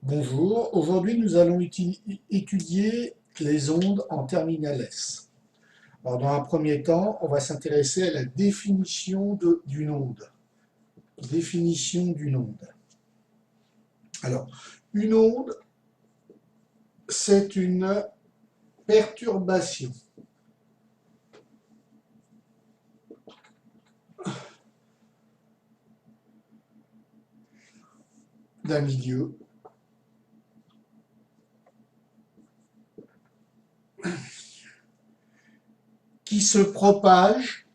Bonjour, aujourd'hui nous allons étudier les ondes en terminal S. Alors, dans un premier temps, on va s'intéresser à la définition d'une onde. Définition d'une onde. Alors, une onde, c'est une perturbation d'un milieu qui se propage,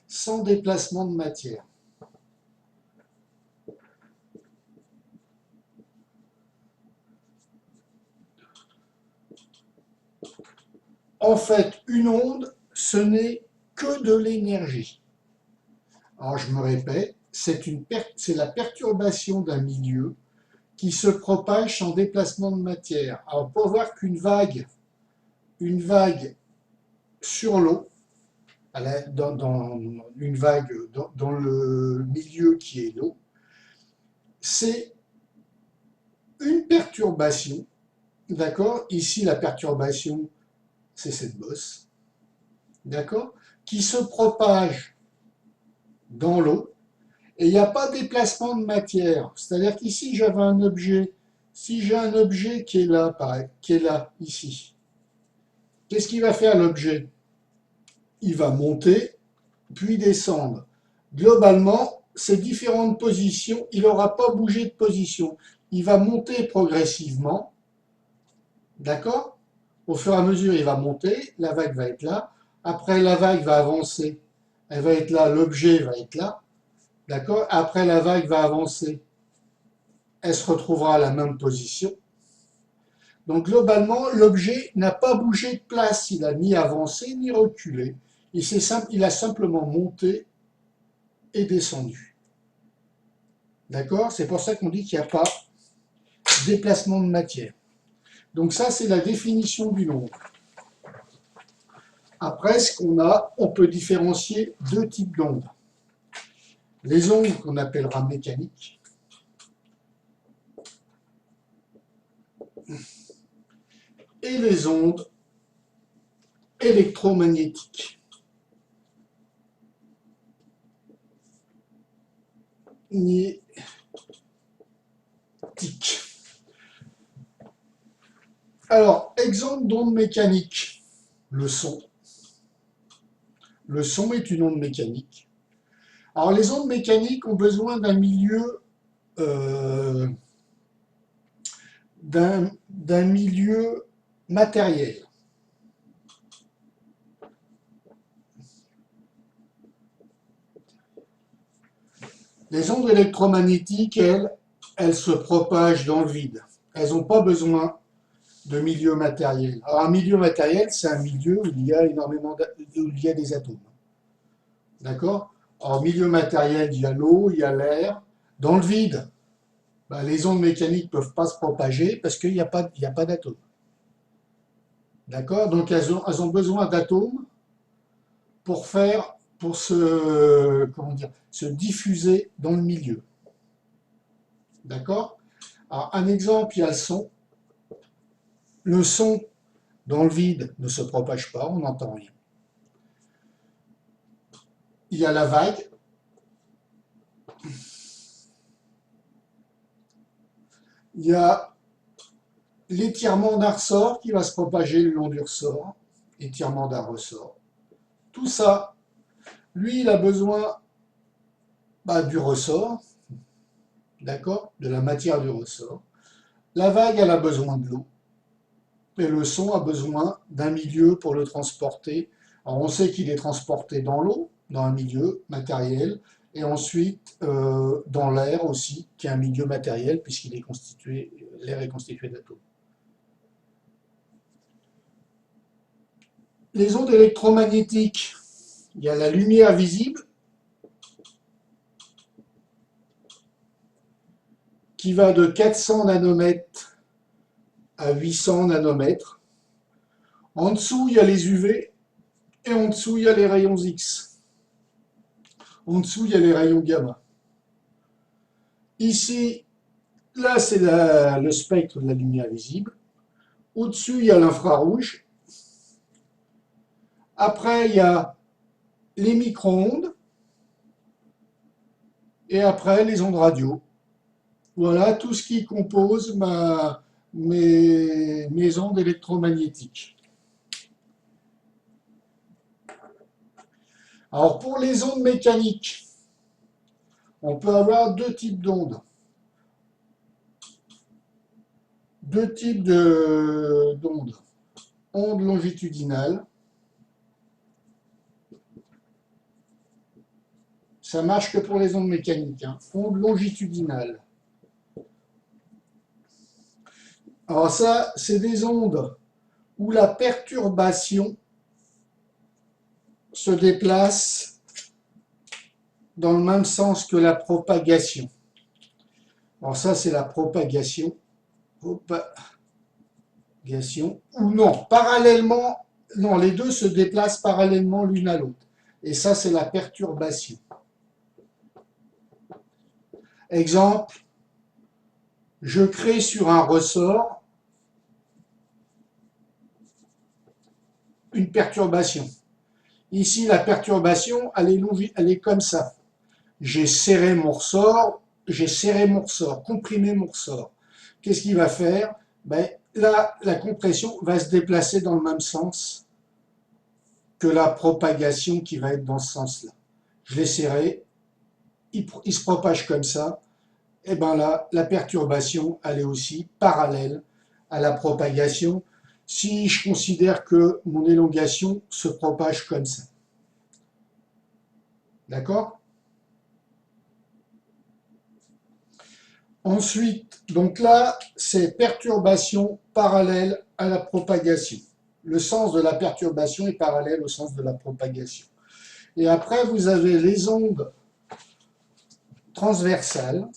sans déplacement de matière. En fait, une onde, ce n'est que de l'énergie. Alors je me répète, c'est la perturbation d'un milieu qui se propage sans déplacement de matière. Alors on peut voir une vague sur l'eau, dans une vague dans le milieu qui est l'eau, c'est une perturbation, d'accord? Ici la perturbation, c'est cette bosse, d'accord? Qui se propage dans l'eau. Et il n'y a pas de déplacement de matière. C'est-à-dire qu'ici, j'avais un objet. Si j'ai un objet qui est là, pareil, qui est là, ici, qu'est-ce qu'il va faire l'objet? Il va monter, puis descendre. Globalement, ces différentes positions, il n'aura pas bougé de position. Il va monter progressivement, d'accord? Au fur et à mesure, il va monter, la vague va être là. Après, la vague va avancer, elle va être là, l'objet va être là, d'accord? Après, la vague va avancer, elle se retrouvera à la même position. Donc globalement, l'objet n'a pas bougé de place, il n'a ni avancé ni reculé. Il a simplement monté et descendu. D'accord? C'est pour ça qu'on dit qu'il n'y a pas de déplacement de matière. Donc ça, c'est la définition d'une onde. Après, ce qu'on a, on peut différencier deux types d'ondes. Les ondes qu'on appellera mécaniques et les ondes électromagnétiques. Alors, exemple d'onde mécanique, le son. Le son est une onde mécanique. Alors, les ondes mécaniques ont besoin d'un milieu, euh, d'un milieu matériel. Les ondes électromagnétiques, elles se propagent dans le vide. Elles n'ont pas besoin de milieu matériel. Alors, un milieu matériel, c'est un milieu où il y a où il y a des atomes. D'accord? En milieu matériel, il y a l'eau, il y a l'air. Dans le vide, ben, les ondes mécaniques ne peuvent pas se propager parce qu'il n'y a pas d'atomes. D'accord? Donc elles ont besoin d'atomes pour se diffuser dans le milieu. D'accord? Alors, un exemple, il y a le son. Le son dans le vide ne se propage pas, on n'entend rien. Il y a la vague. Il y a l'étirement d'un ressort qui va se propager le long du ressort. Étirement d'un ressort. Tout ça, lui, il a besoin du ressort, d'accord, de la matière du ressort. La vague, elle a besoin de l'eau. Et le son a besoin d'un milieu pour le transporter. Alors on sait qu'il est transporté dans l'eau, dans un milieu matériel, et ensuite dans l'air aussi, qui est un milieu matériel, puisqu'il est constitué, l'air est constitué d'atomes. Les ondes électromagnétiques, il y a la lumière visible, qui va de 400 nanomètres à 800 nanomètres. En dessous, il y a les UV, et en dessous, il y a les rayons X. En dessous, il y a les rayons gamma. Ici, là, c'est le spectre de la lumière visible. Au-dessus, il y a l'infrarouge. Après, il y a les micro-ondes. Et après, les ondes radio. Voilà tout ce qui compose mes ondes électromagnétiques. Alors, pour les ondes mécaniques, on peut avoir deux types d'ondes. Deux types d'ondes. Ondes longitudinales. Ça marche que pour les ondes mécaniques. Hein. Ondes longitudinales. Alors ça, c'est des ondes où la perturbation se déplace dans le même sens que la propagation. Alors ça, c'est la propagation. Propagation. Ou non, parallèlement. Non, les deux se déplacent parallèlement l'une à l'autre. Et ça, c'est la perturbation. Exemple, je crée sur un ressort une perturbation. Ici, la perturbation, elle est comme ça. J'ai serré mon ressort, comprimé mon ressort. Qu'est-ce qu'il va faire? Ben, là, la compression va se déplacer dans le même sens que la propagation qui va être dans ce sens-là. Je l'ai serré, il se propage comme ça. Et bien là, la perturbation, elle est aussi parallèle à la propagation si je considère que mon élongation se propage comme ça. D'accord? Ensuite, donc là, c'est perturbation parallèle à la propagation. Le sens de la perturbation est parallèle au sens de la propagation. Et après, vous avez les ondes transversales,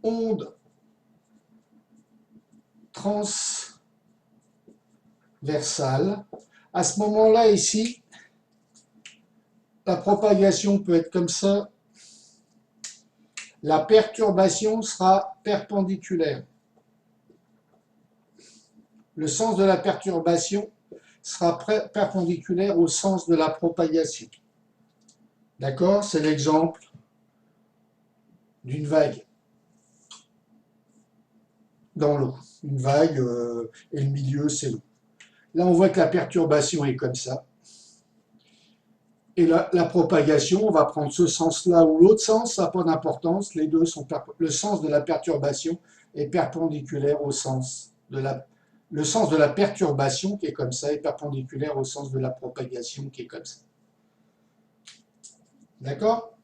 ondes transversales. À ce moment-là, ici, la propagation peut être comme ça. La perturbation sera perpendiculaire. Le sens de la perturbation sera perpendiculaire au sens de la propagation. D'accord? C'est l'exemple d'une vague dans l'eau. Une vague et le milieu, c'est l'eau. Là, on voit que la perturbation est comme ça. Et la propagation, on va prendre ce sens-là ou l'autre sens, ça n'a pas d'importance. Les deux sont le sens de la perturbation est perpendiculaire au sens de le sens de la perturbation qui est comme ça est perpendiculaire au sens de la propagation qui est comme ça. D'accord?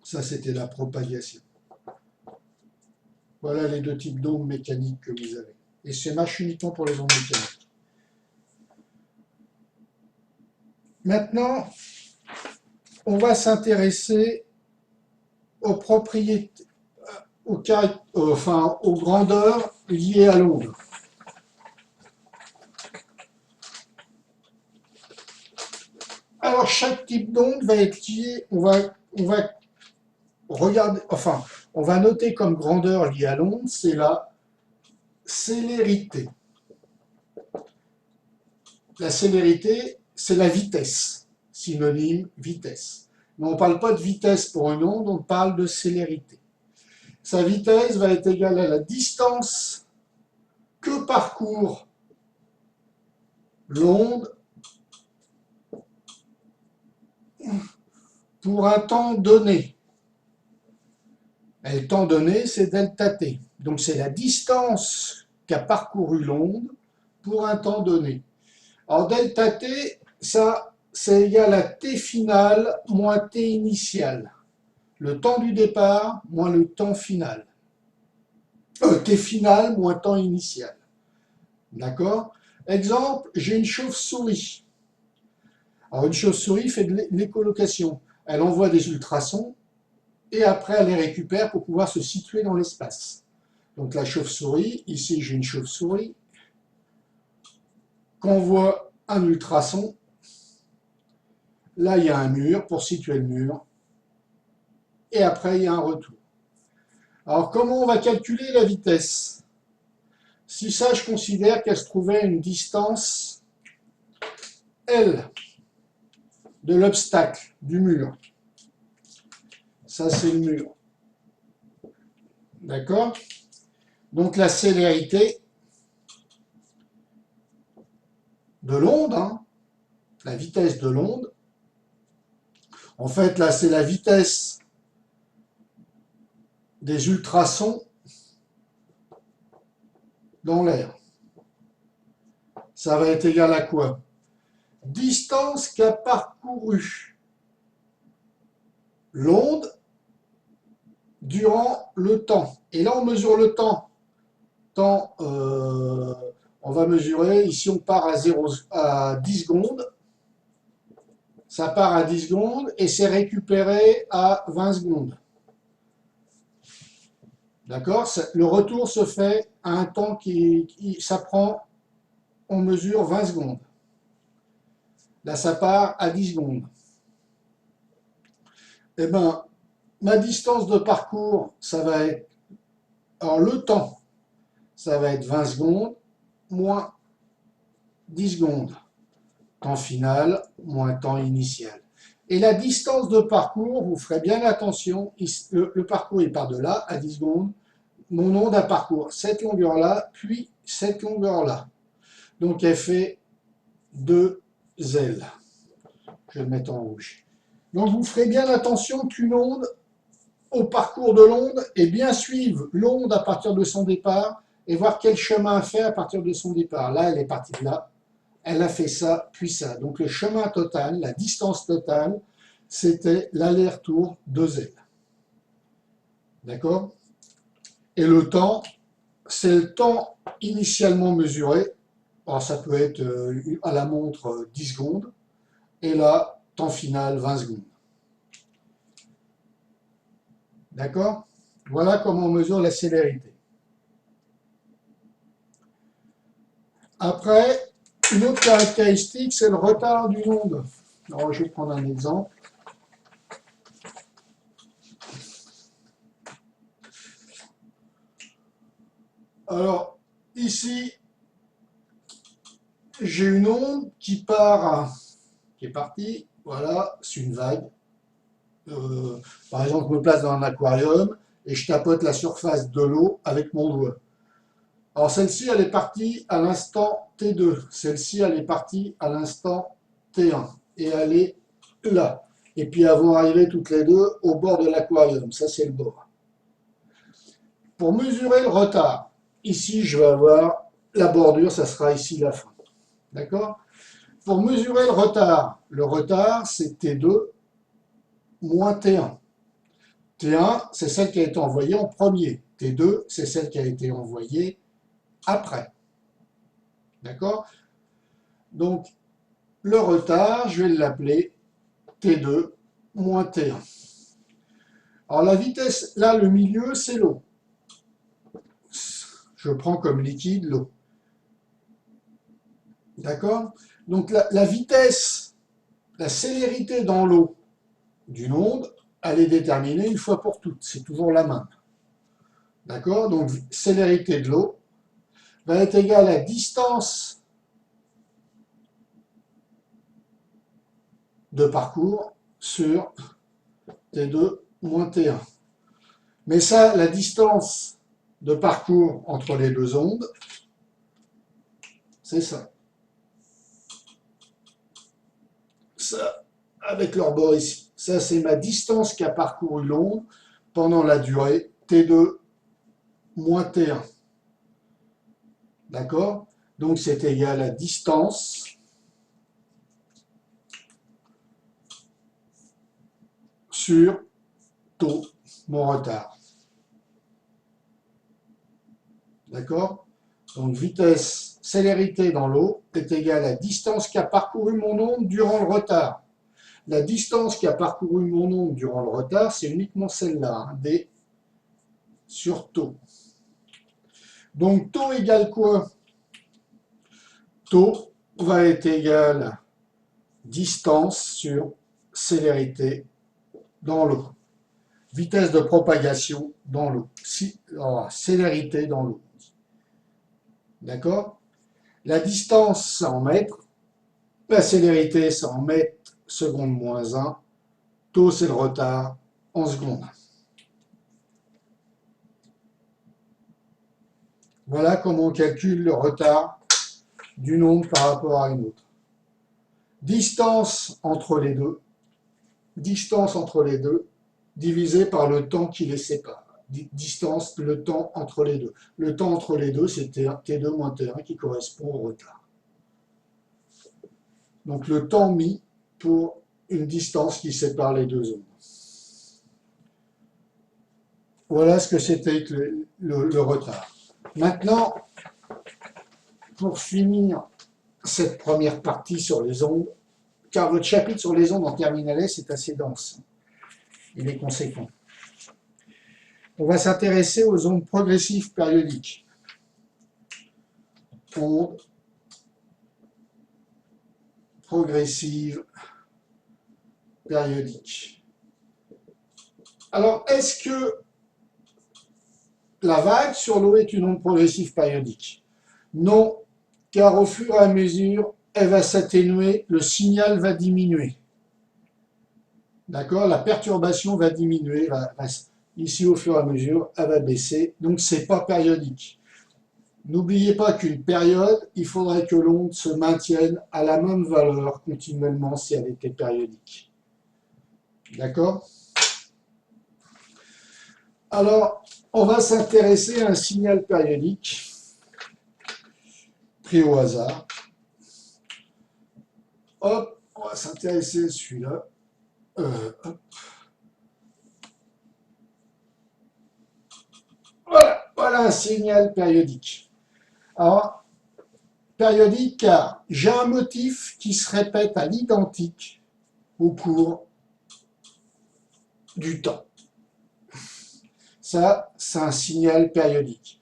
Ça, c'était la propagation. Voilà les deux types d'ondes mécaniques que vous avez. Et c'est marche uniquement pour les ondes mécaniques. Maintenant, on va s'intéresser aux propriétés, aux grandeurs liées à l'onde. Alors, chaque type d'onde va être lié, on va regarder, enfin, on va noter comme grandeur liée à l'onde, c'est la célérité. La célérité, c'est la vitesse, synonyme vitesse. Mais on ne parle pas de vitesse pour une onde, on parle de célérité. Sa vitesse va être égale à la distance que parcourt l'onde pour un temps donné. Et le temps donné, c'est delta t. Donc c'est la distance qu'a parcouru l'onde pour un temps donné. Alors delta t, ça, c'est égal à t final moins t initial. Le temps du départ moins le temps final. T final moins temps initial. D'accord? Exemple, j'ai une chauve-souris. Alors une chauve-souris fait de l'écholocation. Elle envoie des ultrasons et après elle les récupère pour pouvoir se situer dans l'espace. Donc la chauve-souris, ici j'ai une chauve-souris, qu'envoie un ultrason, Là, il y a un mur pour situer le mur. Et après, il y a un retour. Alors, comment on va calculer la vitesse? Si ça, je considère qu'elle se trouvait à une distance L de l'obstacle, du mur. Ça, c'est le mur. D'accord? Donc, la célérité de l'onde, hein, la vitesse de l'onde, en fait, là, c'est la vitesse des ultrasons dans l'air. Ça va être égal à quoi? Distance qu'a parcouru l'onde durant le temps. Et là, on mesure le temps. On va mesurer, ici on part à 10 secondes. Ça part à 10 secondes et c'est récupéré à 20 secondes. D'accord? Le retour se fait à un temps ça prend, on mesure 20 secondes. Là, ça part à 10 secondes. Eh bien, ma distance de parcours, ça va être, alors le temps, ça va être 20 secondes moins 10 secondes. Temps final moins temps initial. Et la distance de parcours, vous ferez bien attention, le parcours il part de là à 10 secondes. Mon onde a parcours cette longueur-là, puis cette longueur-là. Donc elle fait 2 L. Je vais le mettre en rouge. Donc vous ferez bien attention qu'une onde, au parcours de l'onde, et bien suivre l'onde à partir de son départ et voir quel chemin fait à partir de son départ. Là, elle est partie de là, elle a fait ça, puis ça. Donc le chemin total, la distance totale, c'était l'aller-retour 2L. D'accord? Et le temps, c'est le temps initialement mesuré. Alors ça peut être à la montre 10 secondes. Et là, temps final 20 secondes. D'accord? Voilà comment on mesure la célérité. Après, une autre caractéristique, c'est le retard d'une onde. Alors, je vais prendre un exemple. Alors, ici, j'ai une onde qui est partie, voilà, c'est une vague. Par exemple, je me place dans un aquarium et je tapote la surface de l'eau avec mon doigt. Alors, celle-ci, elle est partie à l'instant T2. Celle-ci, elle est partie à l'instant T1. Et elle est là. Et puis, elles vont arriver toutes les deux au bord de l'aquarium. Ça, c'est le bord. Pour mesurer le retard, ici, je vais avoir la bordure, ça sera ici la fin. D'accord? Pour mesurer le retard, c'est T2 moins T1. T1, c'est celle qui a été envoyée en premier. T2, c'est celle qui a été envoyée après. D'accord? Donc, le retard, je vais l'appeler T2 moins T1. Alors, la vitesse, là, le milieu, c'est l'eau. Je prends comme liquide l'eau. D'accord? Donc, la vitesse, la célérité dans l'eau d'une onde, elle est déterminée une fois pour toutes. C'est toujours la même. D'accord? Donc, célérité de l'eau va être égale à distance de parcours sur T2 moins T1. Mais ça, la distance de parcours entre les deux ondes, c'est ça. Ça, avec leur bord ici. Ça, c'est ma distance qu'a parcouru l'onde pendant la durée T2 moins T1. D'accord? Donc, c'est égal à distance sur taux, mon retard. D'accord? Donc, vitesse, célérité dans l'eau est égale à distance qu'a parcouru mon onde durant le retard. La distance qu'a parcouru mon onde durant le retard, c'est uniquement celle-là, hein, D sur taux. Donc, taux égale quoi? Taux va être égal à distance sur célérité dans l'eau. Vitesse de propagation dans l'eau. Célérité dans l'eau. D'accord? La distance, c'est en mètres. La célérité, c'est en mètres seconde moins 1. Taux, c'est le retard en secondes. Voilà comment on calcule le retard d'une onde par rapport à une autre. Distance entre les deux divisé par le temps qui les sépare. Distance, le temps entre les deux. Le temps entre les deux, c'est T2 moins T1 qui correspond au retard. Donc le temps mis pour une distance qui sépare les deux ondes. Voilà ce que c'était que le retard. Maintenant, pour finir cette première partie sur les ondes, car votre chapitre sur les ondes en terminale S est assez dense. Il est conséquent. On va s'intéresser aux ondes progressives périodiques. Ondes progressives périodiques. Alors, est-ce que la vague sur l'eau est une onde progressive périodique? Non, car au fur et à mesure, elle va s'atténuer, le signal va diminuer. D'accord? La perturbation va diminuer, ici au fur et à mesure, elle va baisser, donc c'est pas périodique. N'oubliez pas qu'une période, il faudrait que l'onde se maintienne à la même valeur continuellement si elle était périodique. D'accord? Alors, on va s'intéresser à un signal périodique pris au hasard. Hop, on va s'intéresser à celui-là. Voilà un signal périodique. Alors, périodique car j'ai un motif qui se répète à l'identique au cours du temps. Ça, c'est un signal périodique.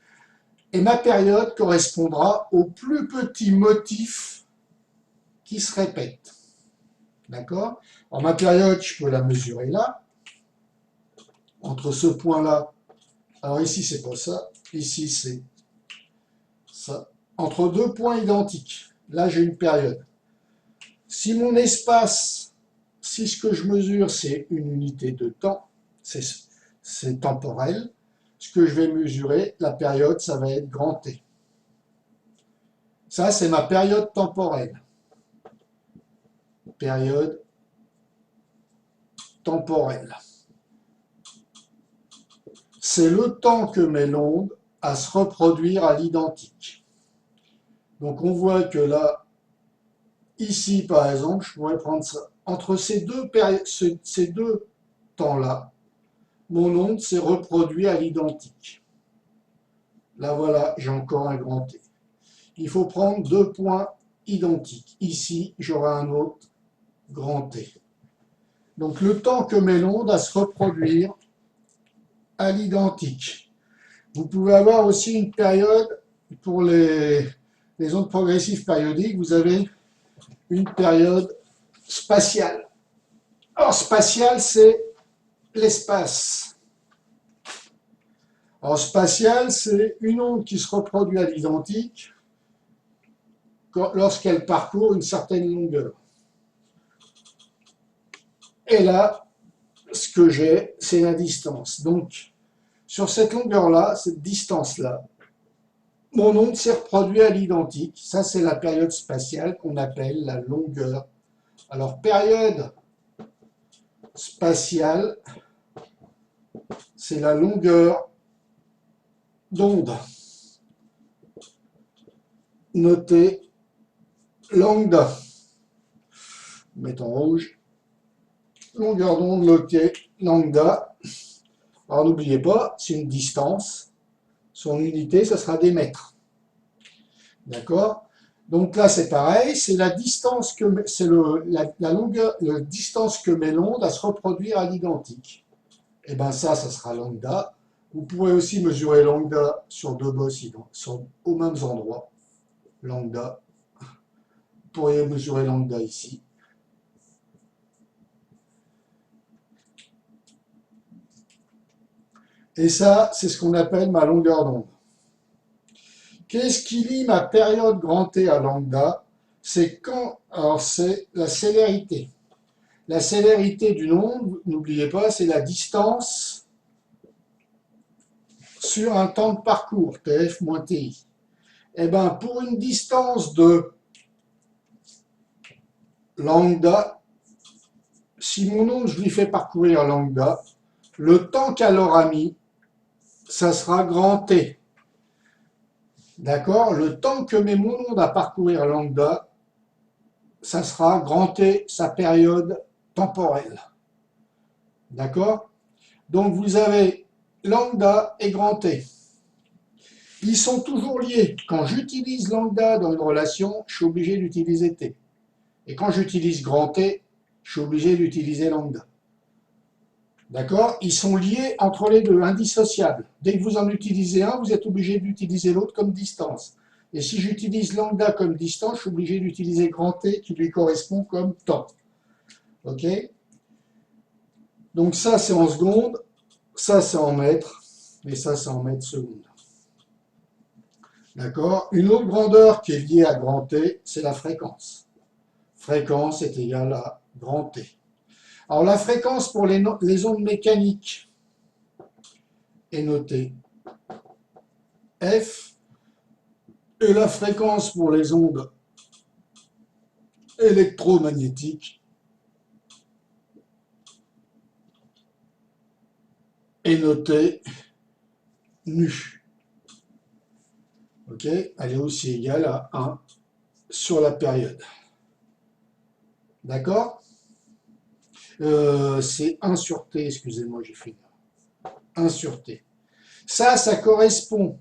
Et ma période correspondra au plus petit motif qui se répète. D'accord? Alors ma période, je peux la mesurer là, entre ce point-là. Alors ici, c'est pas ça. Ici, c'est ça. Entre deux points identiques. Là, j'ai une période. Si mon espace, si ce que je mesure, c'est une unité de temps, c'est temporel, ce que je vais mesurer, la période, ça va être grand T. Ça, c'est ma période temporelle. Période temporelle. C'est le temps que met l'onde à se reproduire à l'identique. Donc on voit que là, ici par exemple, je pourrais prendre ça. Entre ces deux temps-là, mon onde s'est reproduite à l'identique. Là voilà, j'ai encore un grand T. Il faut prendre deux points identiques. Ici, j'aurai un autre grand T. Donc le temps que met l'onde à se reproduire à l'identique. Vous pouvez avoir aussi une période pour les ondes progressives périodiques, vous avez une période spatiale. Alors spatiale, c'est l'espace. Alors spatiale, c'est une onde qui se reproduit à l'identique lorsqu'elle parcourt une certaine longueur. Et là, ce que j'ai, c'est la distance. Donc, sur cette longueur-là, cette distance-là, mon onde s'est reproduite à l'identique. Ça, c'est la période spatiale qu'on appelle la longueur. Alors, période spatiale, c'est la longueur d'onde. Notez lambda. Mettons rouge. Longueur d'onde notée lambda. Alors, n'oubliez pas, c'est une distance. Son unité, ce sera des mètres. D'accord? Donc là, c'est pareil, c'est la distance que c'est la longueur, la distance que met l'onde à se reproduire à l'identique. Et bien ça sera lambda. Vous pourrez aussi mesurer lambda sur deux bosses aux mêmes endroits. Lambda. Vous pourriez mesurer lambda ici. Et ça, c'est ce qu'on appelle ma longueur d'onde. Qu'est-ce qui lie ma période grand T à lambda? C'est quand, alors c'est la célérité. La célérité d'une onde, n'oubliez pas, c'est la distance sur un temps de parcours, TF moins TI. Eh bien, pour une distance de lambda, si mon onde, je lui fais parcourir lambda, le temps qu'elle aura mis, ça sera grand T. D'accord? Le temps que met mon onde à parcourir lambda, ça sera grand T, sa période temporelle. D'accord? Donc vous avez lambda et grand T. Ils sont toujours liés. Quand j'utilise lambda dans une relation, je suis obligé d'utiliser T. Et quand j'utilise grand T, je suis obligé d'utiliser lambda. D'accord? Ils sont liés entre les deux, indissociables. Dès que vous en utilisez un, vous êtes obligé d'utiliser l'autre comme distance. Et si j'utilise lambda comme distance, je suis obligé d'utiliser grand T qui lui correspond comme temps. OK? Donc ça, c'est en secondes, ça, c'est en mètres, et ça, c'est en mètres secondes. D'accord? Une autre grandeur qui est liée à grand T, c'est la fréquence. Fréquence est égale à grand T. Alors la fréquence pour les ondes mécaniques est notée F, et la fréquence pour les ondes électromagnétiques est notée nu. Ok? Elle est aussi égale à 1 sur la période. D'accord? C'est 1 sur T, excusez-moi, j'ai fait 1 sur T. Ça correspond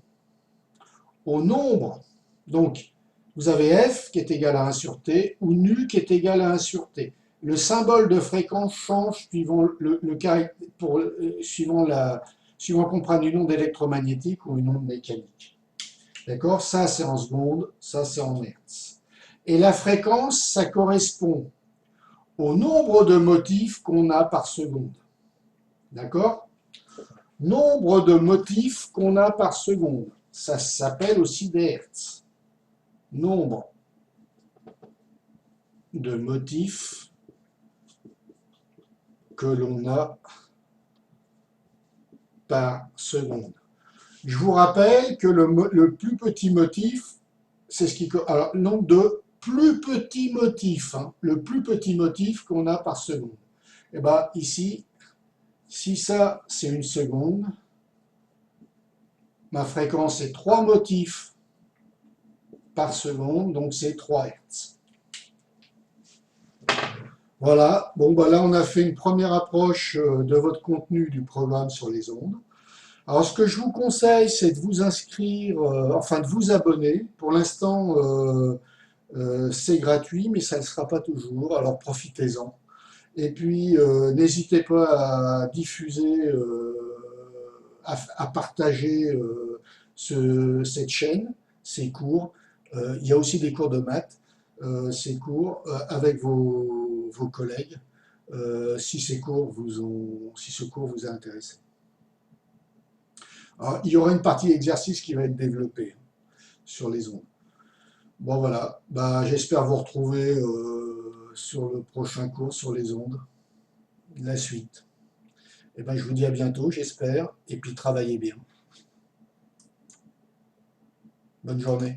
au nombre. Donc, vous avez F qui est égal à 1 sur T ou nu qui est égal à 1 sur T. Le symbole de fréquence change suivant suivant qu'on prenne une onde électromagnétique ou une onde mécanique. D'accord? Ça, c'est en secondes, ça, c'est en hertz. Et la fréquence, ça correspond au nombre de motifs qu'on a par seconde. D'accord? Nombre de motifs qu'on a par seconde. Ça s'appelle aussi des hertz. Nombre de motifs que l'on a par seconde. Je vous rappelle que le plus petit motif, c'est ce qui... Alors, le nombre de plus petits motifs, hein, le plus petit motif qu'on a par seconde. Et bien ici, si ça c'est une seconde, ma fréquence est 3 motifs par seconde, donc c'est 3 Hertz. Voilà, bon bah là on a fait une première approche de votre contenu du programme sur les ondes. Alors ce que je vous conseille, c'est de vous inscrire, enfin de vous abonner. Pour l'instant, c'est gratuit, mais ça ne sera pas toujours, alors profitez-en. Et puis, n'hésitez pas à diffuser, à partager cette chaîne, ces cours. Il y a aussi des cours de maths, ces cours, avec vos collègues, si ce cours vous a intéressé. Alors, il y aura une partie exercice qui va être développée sur les ondes. Bon voilà, bah, j'espère vous retrouver sur le prochain cours sur les ondes, la suite. Et ben, je vous dis à bientôt, j'espère, et puis travaillez bien. Bonne journée.